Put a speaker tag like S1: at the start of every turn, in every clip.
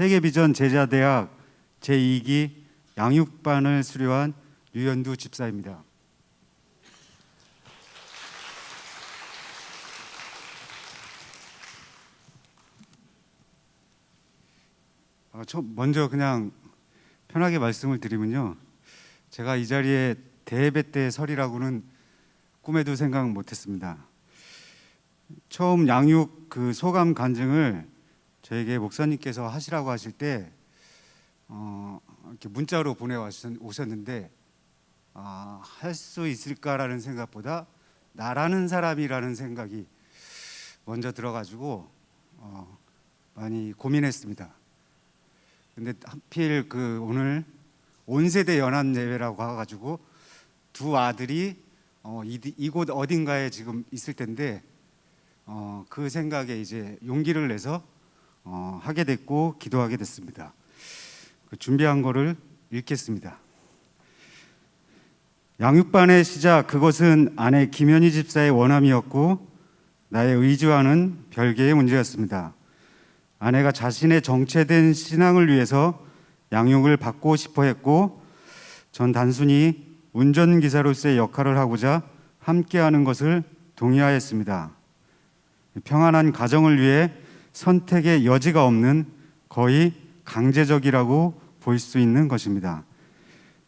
S1: 세계비전 제자대학 제2기 양육반을 수료한 류현두 집사입니다. 먼저 그냥 편하게 말씀을 드리면요, 제가 이 자리에 대예배 때 설이라고는 꿈에도 생각 못했습니다. 처음 양육 그 소감 간증을 저에게 목사님께서 하시라고 하실 때 이렇게 문자로 오셨는데 할 수 있을까라는 생각보다 나라는 사람이라는 생각이 먼저 들어가지고 많이 고민했습니다. 근데 하필 오늘 온세대 연합 예배라고 해가지고 두 아들이 이곳 어딘가에 지금 있을 텐데 그 생각에 이제 용기를 내서 하게 됐고 기도하게 됐습니다. 준비한 거를 읽겠습니다. 양육반의 시작, 그것은 아내 김현희 집사의 원함이었고 나의 의지와는 별개의 문제였습니다. 아내가 자신의 정체된 신앙을 위해서 양육을 받고 싶어 했고, 전 단순히 운전기사로서의 역할을 하고자 함께하는 것을 동의하였습니다. 평안한 가정을 위해 선택의 여지가 없는 거의 강제적이라고 볼 수 있는 것입니다.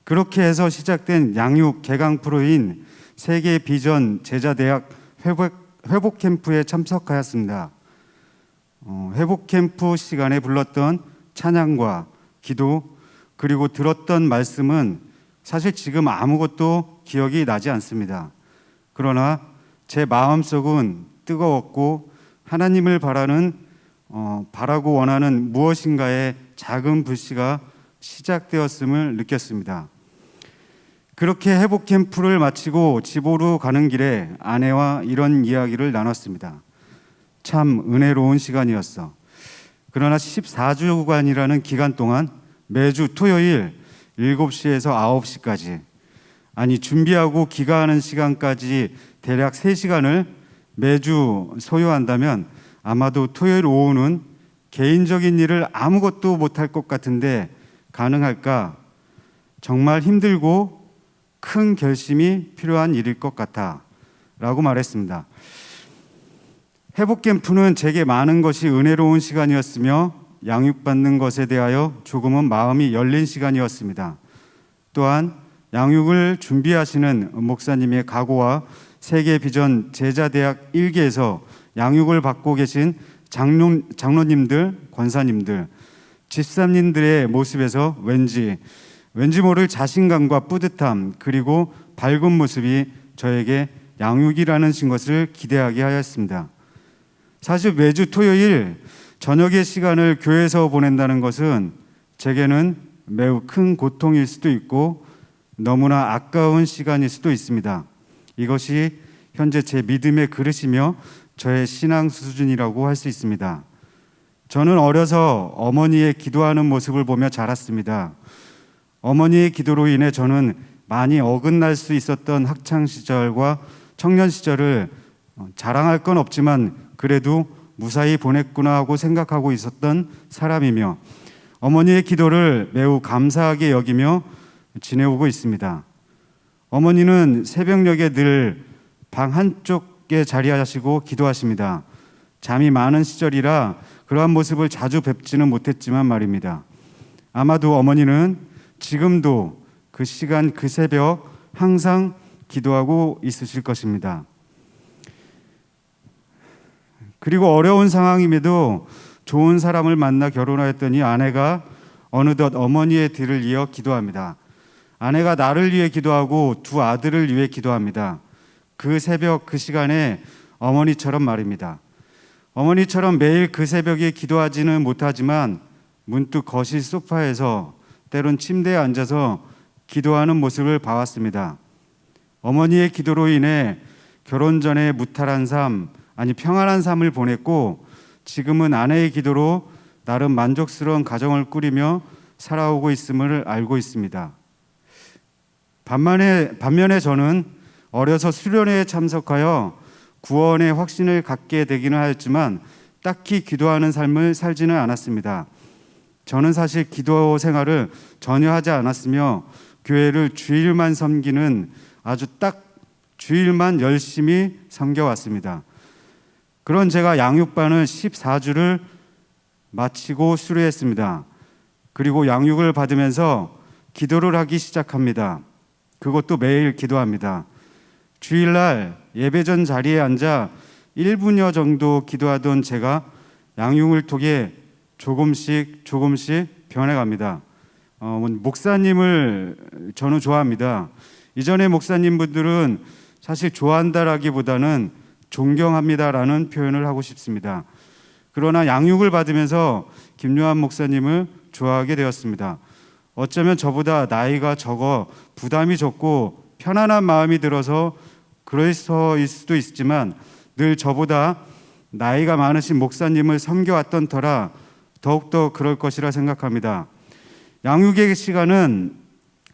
S1: 그렇게 해서 시작된 양육 개강 프로인 세계 비전 제자대학 회복 캠프에 참석하였습니다. 회복 캠프 시간에 불렀던 찬양과 기도, 그리고 들었던 말씀은 사실 지금 아무것도 기억이 나지 않습니다. 그러나 제 마음속은 뜨거웠고 하나님을 바라고 원하는 무엇인가의 작은 불씨가 시작되었음을 느꼈습니다. 그렇게 회복 캠프를 마치고 집으로 가는 길에 아내와 이런 이야기를 나눴습니다. 참 은혜로운 시간이었어. 그러나 14주간이라는 기간 동안 매주 토요일 7시에서 9시까지, 아니 준비하고 기가하는 시간까지 대략 3시간을 매주 소요한다면 아마도 토요일 오후는 개인적인 일을 아무것도 못할 것 같은데 가능할까? 정말 힘들고 큰 결심이 필요한 일일 것 같아 라고 말했습니다. 회복 캠프는 제게 많은 것이 은혜로운 시간이었으며 양육받는 것에 대하여 조금은 마음이 열린 시간이었습니다. 또한 양육을 준비하시는 목사님의 각오와 세계 비전 제자대학 1기에서 양육을 받고 계신 장로님들, 권사님들, 집사님들의 모습에서 왠지 모를 자신감과 뿌듯함, 그리고 밝은 모습이 저에게 양육이라는 것을 기대하게 하였습니다. 사실 매주 토요일 저녁의 시간을 교회에서 보낸다는 것은 제게는 매우 큰 고통일 수도 있고 너무나 아까운 시간일 수도 있습니다. 이것이 현재 제 믿음의 그릇이며 저의 신앙 수준이라고 할 수 있습니다. 저는 어려서 어머니의 기도하는 모습을 보며 자랐습니다. 어머니의 기도로 인해 저는 많이 어긋날 수 있었던 학창 시절과 청년 시절을 자랑할 건 없지만 그래도 무사히 보냈구나 하고 생각하고 있었던 사람이며, 어머니의 기도를 매우 감사하게 여기며 지내오고 있습니다. 어머니는 새벽녘에 늘 방 한쪽에 자리하시고 기도하십니다. 잠이 많은 시절이라 그러한 모습을 자주 뵙지는 못했지만 말입니다. 아마도 어머니는 지금도 그 시간, 그 새벽 항상 기도하고 있으실 것입니다. 그리고 어려운 상황임에도 좋은 사람을 만나 결혼하였더니 아내가 어느덧 어머니의 뒤를 이어 기도합니다. 아내가 나를 위해 기도하고 두 아들을 위해 기도합니다. 그 새벽, 그 시간에 어머니처럼 말입니다. 어머니처럼 매일 그 새벽에 기도하지는 못하지만 문득 거실 소파에서, 때론 침대에 앉아서 기도하는 모습을 봐왔습니다. 어머니의 기도로 인해 결혼 전에 무탈한 삶, 아니 평안한 삶을 보냈고, 지금은 아내의 기도로 나름 만족스러운 가정을 꾸리며 살아오고 있음을 알고 있습니다. 반면에 저는 어려서 수련회에 참석하여 구원의 확신을 갖게 되기는 하였지만 딱히 기도하는 삶을 살지는 않았습니다. 저는 사실 기도 생활을 전혀 하지 않았으며 교회를 주일만 섬기는 아주 딱 주일만 열심히 섬겨왔습니다. 그런 제가 양육반을 14주를 마치고 수료했습니다. 그리고 양육을 받으면서 기도를 하기 시작합니다. 그것도 매일 기도합니다. 주일날 예배전 자리에 앉아 1분여 정도 기도하던 제가 양육을 통해 조금씩 변해갑니다. 목사님을 저는 좋아합니다. 이전에 목사님분들은 사실 좋아한다라기보다는 존경합니다라는 표현을 하고 싶습니다. 그러나 양육을 받으면서 김요한 목사님을 좋아하게 되었습니다. 어쩌면 저보다 나이가 적어 부담이 적고 편안한 마음이 들어서 그래서일 수도 있지만 늘 저보다 나이가 많으신 목사님을 섬겨왔던 터라 더욱더 그럴 것이라 생각합니다. 양육의 시간은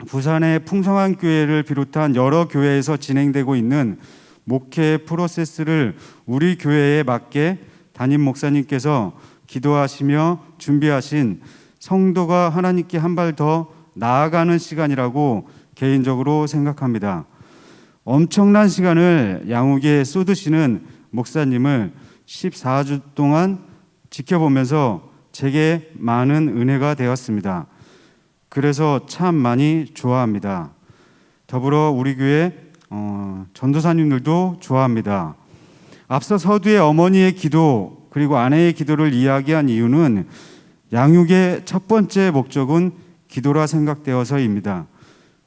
S1: 부산의 풍성한 교회를 비롯한 여러 교회에서 진행되고 있는 목회 프로세스를 우리 교회에 맞게 담임 목사님께서 기도하시며 준비하신 성도가 하나님께 한 발 더 나아가는 시간이라고 개인적으로 생각합니다. 엄청난 시간을 양육에 쏟으시는 목사님을 14주 동안 지켜보면서 제게 많은 은혜가 되었습니다. 그래서 참 많이 좋아합니다. 더불어 우리 교회 전도사님들도 좋아합니다. 앞서 서두에 어머니의 기도 그리고 아내의 기도를 이야기한 이유는 양육의 첫 번째 목적은 기도라 생각되어서입니다.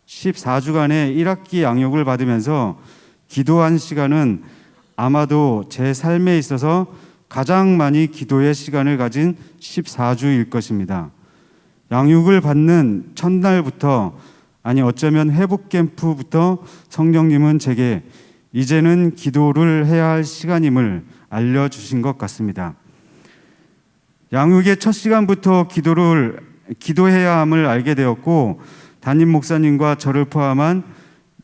S1: 14주간의 1학기 양육을 받으면서 기도한 시간은 아마도 제 삶에 있어서 가장 많이 기도의 시간을 가진 14주일 것입니다. 양육을 받는 첫날부터 어쩌면 회복 캠프부터 성령님은 제게 이제는 기도를 해야 할 시간임을 알려주신 것 같습니다. 양육의 첫 시간부터 기도해야 함을 알게 되었고 담임 목사님과 저를 포함한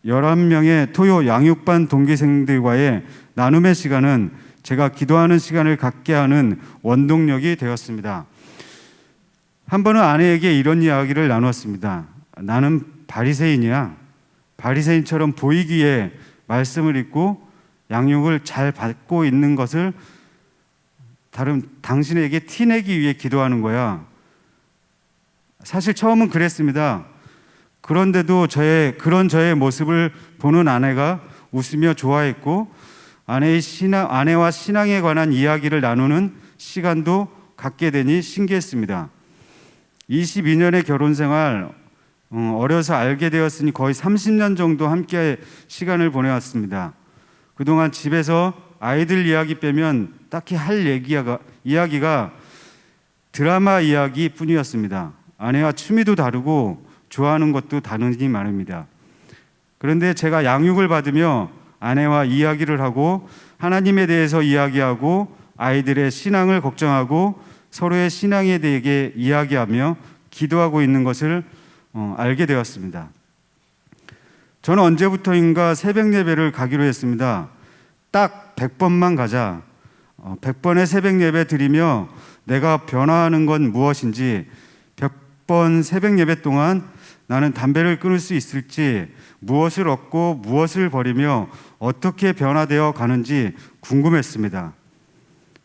S1: 11명의 토요 양육반 동기생들과의 나눔의 시간은 제가 기도하는 시간을 갖게 하는 원동력이 되었습니다. 한 번은 아내에게 이런 이야기를 나누었습니다. 나는 바리새인이야. 바리새인처럼 보이기에 말씀을 읽고 양육을 잘 받고 있는 것을 당신에게 티내기 위해 기도하는 거야. 사실 처음은 그랬습니다. 그런데도 그런 저의 모습을 보는 아내가 웃으며 좋아했고 아내와 신앙에 관한 이야기를 나누는 시간도 갖게 되니 신기했습니다. 22년의 결혼 생활, 어려서 알게 되었으니 거의 30년 정도 함께 시간을 보내왔습니다. 그동안 집에서 아이들 이야기 빼면 딱히 할 이야기가 드라마 이야기 뿐이었습니다. 아내와 취미도 다르고 좋아하는 것도 다르니 말입니다. 그런데 제가 양육을 받으며 아내와 이야기를 하고 하나님에 대해서 이야기하고 아이들의 신앙을 걱정하고 서로의 신앙에 대해 이야기하며 기도하고 있는 것을 알게 되었습니다. 저는 언제부터인가 새벽 예배를 가기로 했습니다. 딱 100번만 가자. 100번의 새벽 예배 드리며 내가 변화하는 건 무엇인지 100번 새벽 예배 동안 나는 담배를 끊을 수 있을지 무엇을 얻고 무엇을 버리며 어떻게 변화되어 가는지 궁금했습니다.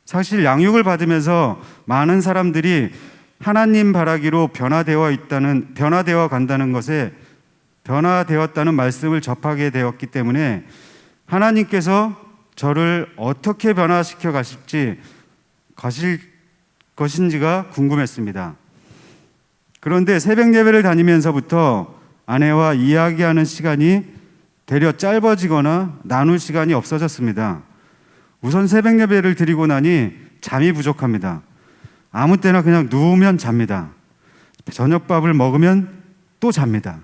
S1: 사실 양육을 받으면서 많은 사람들이 하나님 바라기로 변화되어 간다는 것에 변화되었다는 말씀을 접하게 되었기 때문에 하나님께서 저를 어떻게 변화시켜 가실 것인지가 궁금했습니다. 그런데 새벽 예배를 다니면서부터 아내와 이야기하는 시간이 되려 짧아지거나 나눌 시간이 없어졌습니다. 우선 새벽 예배를 드리고 나니 잠이 부족합니다. 아무 때나 그냥 누우면 잡니다. 저녁밥을 먹으면 또 잡니다.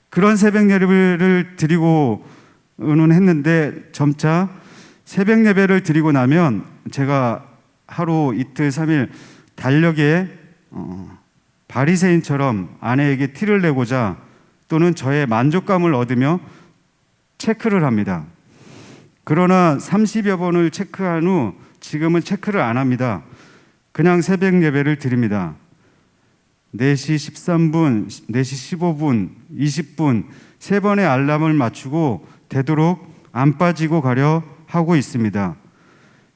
S1: 그런 새벽 예배를 드리고는 했는데 점차 새벽 예배를 드리고 나면 제가 하루 이틀 3일 달력에 바리새인처럼 아내에게 티를 내고자 또는 저의 만족감을 얻으며 체크를 합니다. 그러나 30여 번을 체크한 후 지금은 체크를 안 합니다. 그냥 새벽 예배를 드립니다. 4시 13분, 4시 15분, 20분 세 번의 알람을 맞추고 되도록 안 빠지고 가려 하고 있습니다.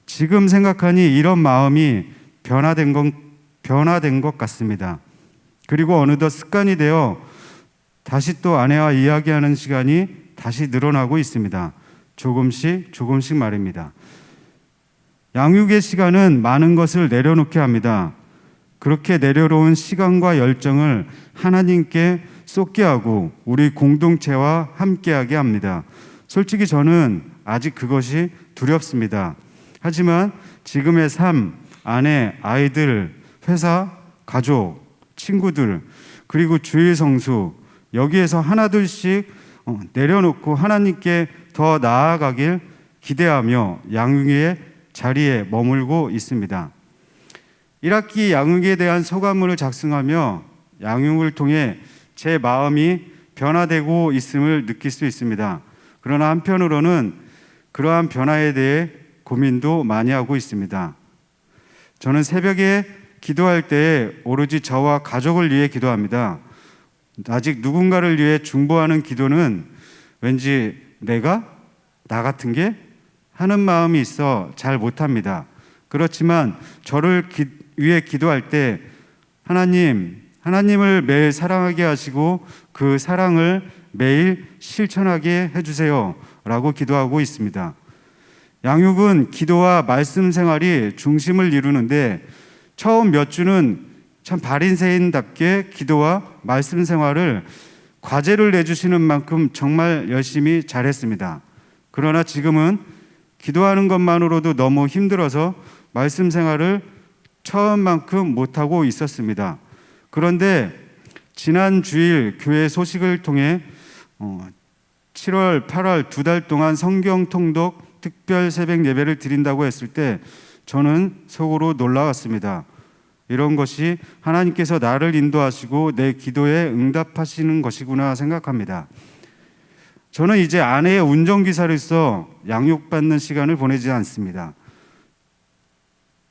S1: 지금 생각하니 이런 마음이 변화된 것 같습니다. 그리고 어느덧 습관이 되어 다시 또 아내와 이야기하는 시간이 다시 늘어나고 있습니다. 조금씩 말입니다. 양육의 시간은 많은 것을 내려놓게 합니다. 그렇게 내려놓은 시간과 열정을 하나님께 쏟게 하고 우리 공동체와 함께하게 합니다. 솔직히 저는 아직 그것이 두렵습니다. 하지만 지금의 삶, 아내, 아이들, 회사, 가족, 친구들, 그리고 주일 성수, 여기에서 하나둘씩 내려놓고 하나님께 더 나아가길 기대하며 양육의 자리에 머물고 있습니다. 1학기 양육에 대한 소감문을 작성하며 양육을 통해 제 마음이 변화되고 있음을 느낄 수 있습니다. 그러나 한편으로는 그러한 변화에 대해 고민도 많이 하고 있습니다. 저는 새벽에 기도할 때 오로지 저와 가족을 위해 기도합니다. 아직 누군가를 위해 중보하는 기도는 왠지 내가? 나 같은 게? 하는 마음이 있어 잘 못합니다. 그렇지만 저를 위해 기도할 때 하나님을 매일 사랑하게 하시고 그 사랑을 매일 실천하게 해주세요 라고 기도하고 있습니다. 양육은 기도와 말씀 생활이 중심을 이루는데 처음 몇 주는 참 바리새인답게 기도와 말씀 생활을 과제를 내주시는 만큼 정말 열심히 잘했습니다. 그러나 지금은 기도하는 것만으로도 너무 힘들어서 말씀 생활을 처음만큼 못하고 있었습니다. 그런데 지난 주일 교회 소식을 통해 7월, 8월 2달 동안 성경 통독 특별 새벽 예배를 드린다고 했을 때 저는 속으로 놀라웠습니다. 이런 것이 하나님께서 나를 인도하시고 내 기도에 응답하시는 것이구나 생각합니다. 저는 이제 아내의 운전기사로서 양육받는 시간을 보내지 않습니다.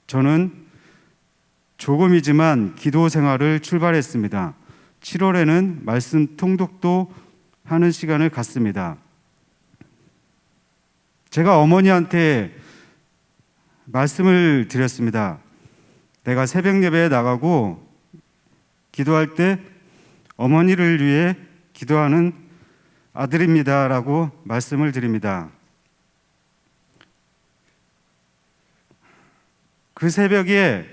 S1: 저는 조금이지만 기도 생활을 출발했습니다. 7월에는 말씀 통독도 하는 시간을 갖습니다. 제가 어머니한테 말씀을 드렸습니다. 내가 새벽 예배에 나가고 기도할 때 어머니를 위해 기도하는 아들입니다 라고 말씀을 드립니다. 그 새벽에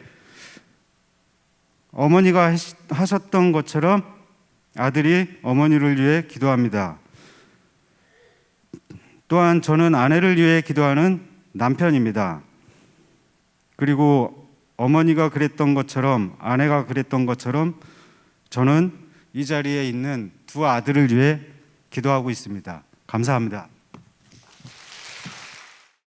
S1: 어머니가 하셨던 것처럼 아들이 어머니를 위해 기도합니다. 또한 저는 아내를 위해 기도하는 남편입니다. 그리고 어머니가 그랬던 것처럼, 아내가 그랬던 것처럼 저는 이 자리에 있는 두 아들을 위해 기도하고 있습니다. 감사합니다.